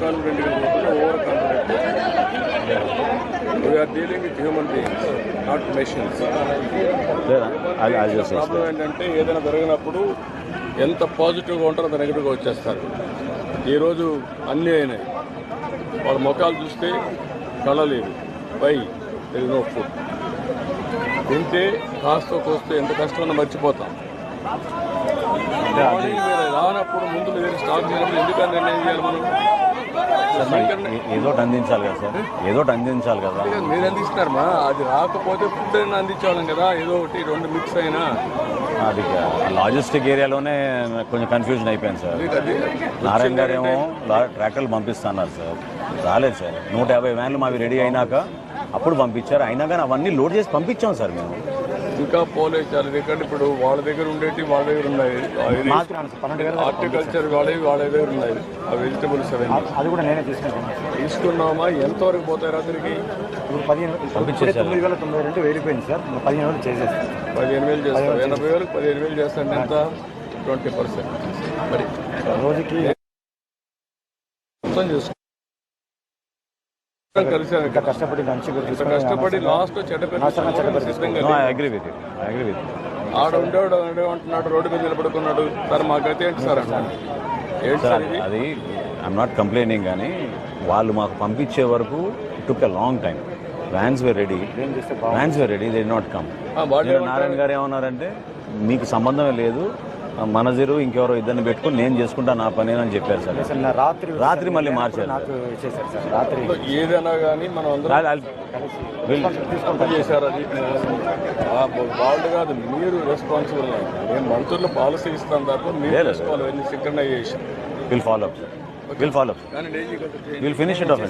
కాన్ఫిడెంట్గా కాకుండా over confident. We are dealing with human beings, not machines. Problem ఏంటంటే ఏదైనా జరిగినప్పుడు ఎంత పాజిటివ్గా ఉంటారో అంత నెగిటివ్గా వచ్చేస్తారు. ఈరోజు అన్నీ అయినాయి, వాళ్ళ ముఖాలు చూస్తే కళ లేదు. పై నో ఫుడ్ తింటే కాస్త కోస్తే ఎంత కష్టమన్నా మర్చిపోతాం. మార్నింగ్ మీరు రానప్పుడు ముందు మీరు స్టార్ట్ చేసినప్పుడు ఎందుకని నిర్ణయం చేయాలి మనం? ఏదో అందించాలి కదా సార్, ఏదో అందించాలి కదా. మీరు అందిస్తున్నారమ్మా, అది రాకపోతే ఫుడ్ అయినా అందించేవాళ్ళం కదా. ఏదో ఒకటి రెండు మిక్స్ అయినా. అది లాజిస్టిక్ ఏరియాలోనే కొంచెం కన్ఫ్యూజన్ అయిపోయింది సార్. నారాయణ గారు ఏమో ట్రాక్టర్లు పంపిస్తున్నారు సార్, రాలేదు సార్. 150 వ్యాన్లు మావి రెడీ అయినాక అప్పుడు పంపించారు. అయినా కానీ అవన్నీ లోడ్ చేసి పంపించాం సార్ మేము. ఇంకా పోలేదు చాలా. ఎందుకంటే ఇప్పుడు వాళ్ళ దగ్గర ఉండేవి వాళ్ళ దగ్గర ఉన్నాయి, హార్టికల్చర్ వాళ్ళ దగ్గర ఉన్నాయి, ఆ వెజిటబుల్స్ అది కూడా నేనే తీసుకున్నామా. ఎంతవరకు పోతాయి రాత్రికి? 15,992 వెళ్ళిపోయింది సార్. 15,000 చేసేస్తాను. 15,000 చేస్తాను. 80,000 15,000 చేస్తాను. ఎంత? 20%. మరి రోజుకి మొత్తం చేసుకో. కష్టపడి లాస్ట్ ఆడ ఉండేవాడు అంటున్నాడు, రోడ్డు మీద నిలబడుకున్నాడు. సార్ మాకైతే ఏంటి సార్ అంటాను. అది ఐఎమ్ నాట్ కంప్లైనింగ్, కానీ వాళ్ళు మాకు పంపించే వరకు took a long time. Vans were ready, they did not come. Narayana గారు ఏమన్నారంటే మీకు సంబంధమే లేదు, మనజరు ఇంకెవరో ఇద్దరిని పెట్టుకుని నేను చేసుకుంటా నా పని అని చెప్పారు సార్. రాత్రి మళ్ళీ మార్చారు. ఏదైనా కానీ మనం చేశారు. అది వాళ్ళు కాదు, మీరు రెస్పాన్సిబుల్. నేను మంత్రులు పాలసీ ఇస్తాను తప్ప మీరు synchronisation will follow up, will finish it of.